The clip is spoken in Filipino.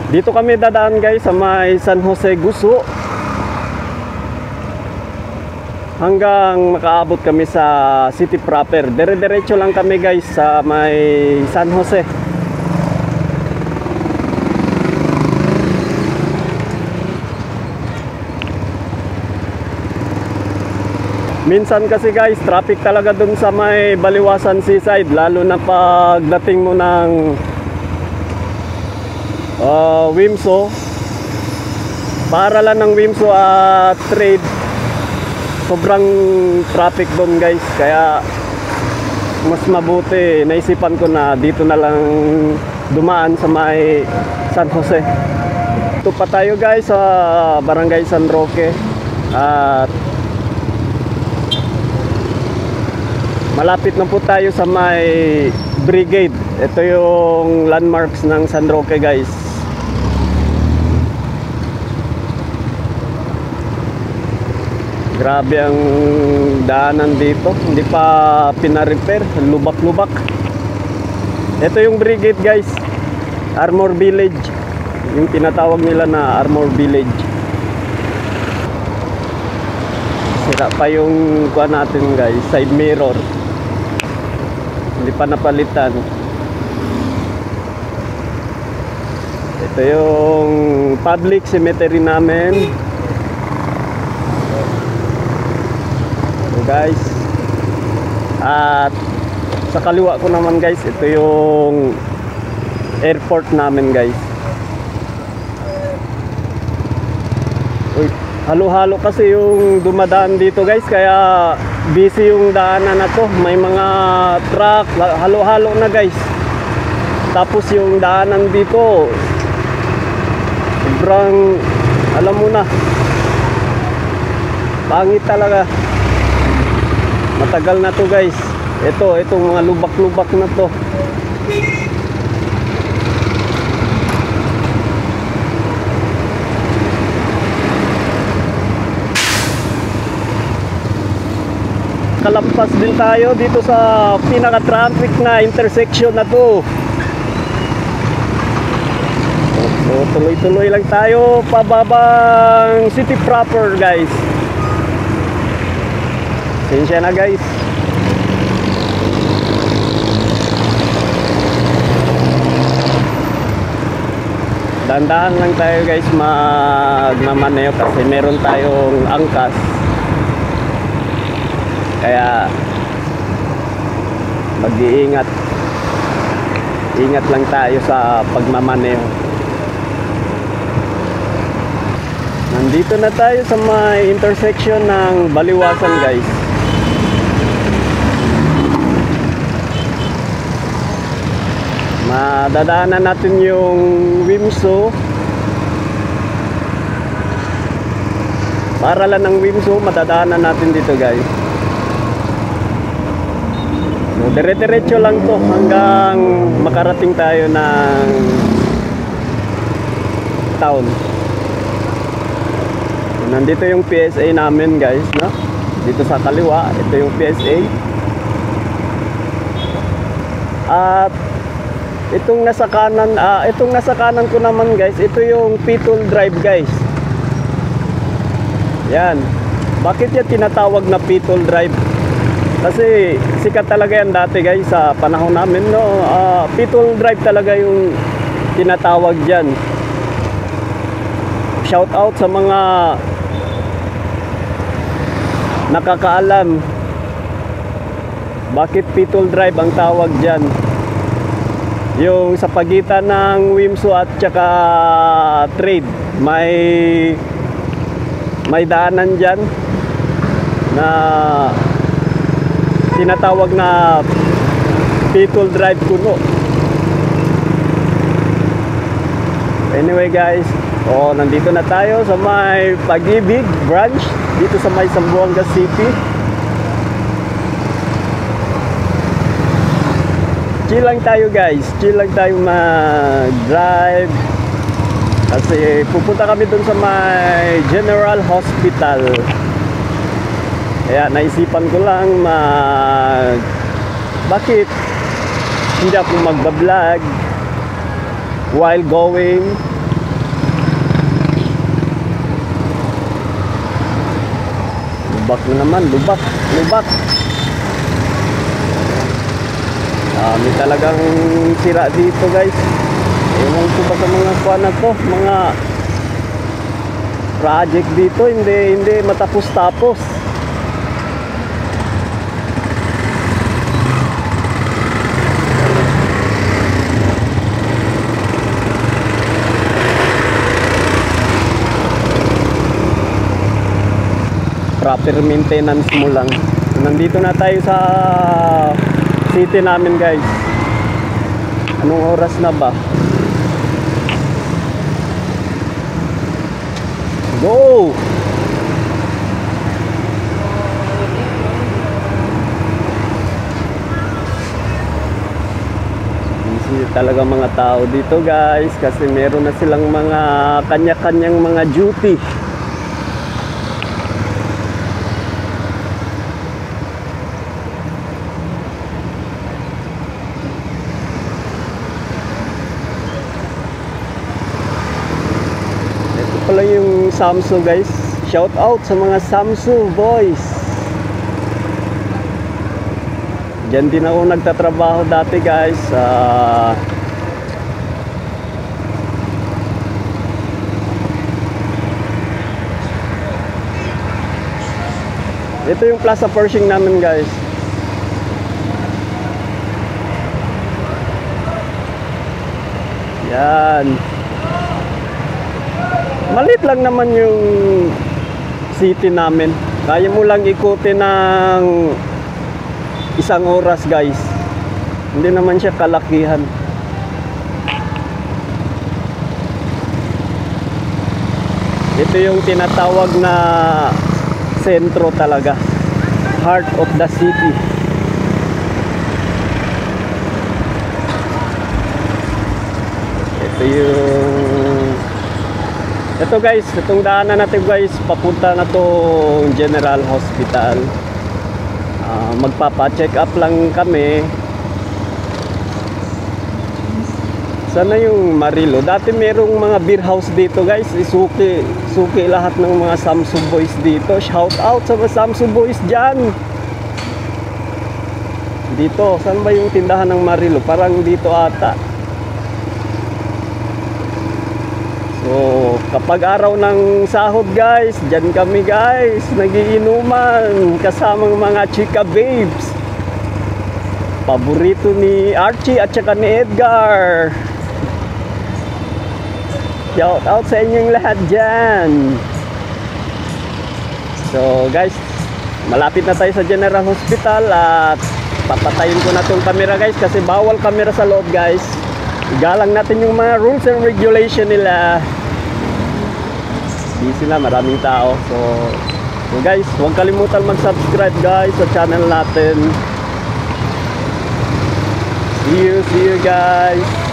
Dito kami dadaan guys sa may San Jose Guso. Hanggang makaabot kami sa city proper. Dire-diretso lang kami guys sa may San Jose. Minsan kasi guys, traffic talaga dun sa may Baliwasan Seaside, lalo na pagdating mo ng Wimso. Paaralan ng Wimso at Trade. Sobrang traffic doon guys, kaya mas mabuti naisipan ko na dito na lang dumaan sa may San Jose. Ito pa tayo guys sa Barangay San Roque at malapit na po tayo sa may Brigade. Ito yung landmarks ng San Roque guys. Grabe ang daanan dito. Hindi pa pina-repair. Lubak-lubak. Ito yung Brigade guys. Armor Village. Yung tinatawag nila na Armor Village. Sira pa yung kuha natin guys. Side mirror. Hindi pa napalitan. Ito yung public cemetery namin. So guys. At sa kaliwa ko naman guys, ito yung airport namin guys. Uy, halo-halo kasi yung dumadaan dito guys, kaya busy yung daanan na to. May mga truck, halo-halo na guys. Tapos yung daanan dito sobrang, alam mo na, pangit talaga. Matagal na to guys. Itong mga lubak-lubak na to. Kalampas din tayo dito sa pinaka-traffic na intersection na to. So tuloy-tuloy lang tayo pababang city proper guys. Sinsya na guys. Dandahan lang tayo guys magmamaneo kasi meron tayong angkas. Kaya mag-iingat. Ingat lang tayo sa pagmamaneo. Nandito na tayo sa may intersection ng Baliwasan guys. Madadaanan natin yung Wimso. Paaralan ng Wimso, madadaanan natin dito guys. So, dire-diretso lang to hanggang makarating tayo ng town. Nandito yung PSA namin guys, no? Dito sa kaliwa, ito yung PSA. At itong nasa kanan ko naman guys, ito yung Pitol Drive guys. Yan. Bakit yan tinatawag na Pitol Drive? Kasi sikat talaga yan dati guys sa panahon namin, no? Pitol Drive talaga yung tinatawag diyan. Shout out sa mga nakakaalam bakit Pitol Drive ang tawag diyan. Yung sa pagitan ng Wimso at saka Trade, may daanan diyan na tinatawag na Pitol Drive kuno. Anyway guys, nandito na tayo sa may Pag-ibig branch dito sa may Zamboanga City. Chill lang tayo guys, chill lang tayo mag-drive kasi pupunta kami dun sa may General Hospital. Kaya naisipan ko lang bakit hindi ako magbablog while going Lubak na naman, lubak, lubak. Dami talagang sira dito guys. Ewan ko ba sa mga kuha na to, mga project dito, hindi matapos-tapos. Proper maintenance mo lang. Nandito na tayo sa city namin guys. Anong oras na ba? Go! Busy talaga mga tao dito guys kasi meron na silang mga kanya-kanyang mga duty. Pala yung Samsu guys, shout out sa mga Samsu boys. Diyan din ako nagtatrabaho dati guys. Ito yung Plaza Pershing namin guys. Yan. Malit lang naman yung city namin. Kaya mo lang ikutin ng isang oras guys. Hindi naman siya kalakihan. Ito yung tinatawag na sentro talaga. Heart of the city. Ito guys, itong daanan natin guys, papunta na to General Hospital. Magpapa-check up lang kami. Sana yung Marilo. Dati merong mga beer house dito guys. Suki lahat ng mga Samsu boys dito. Shout out sa mga Samsu boys dyan. Dito, saan ba yung tindahan ng Marilo? Parang dito ata. So, kapag araw ng sahod guys, dyan kami guys, nagiinuman kasamang mga chika babes. Paborito ni Archie at saka ni Edgar. Shout out sa inyong lahat dyan. So guys, malapit na tayo sa General Hospital at papatayin ko na tong camera guys kasi bawal camera sa loob guys. Igalang natin yung mga rules and regulation nila. Busy na, maraming tao. So guys, huwag kalimutan mag-subscribe guys sa channel natin. See you guys.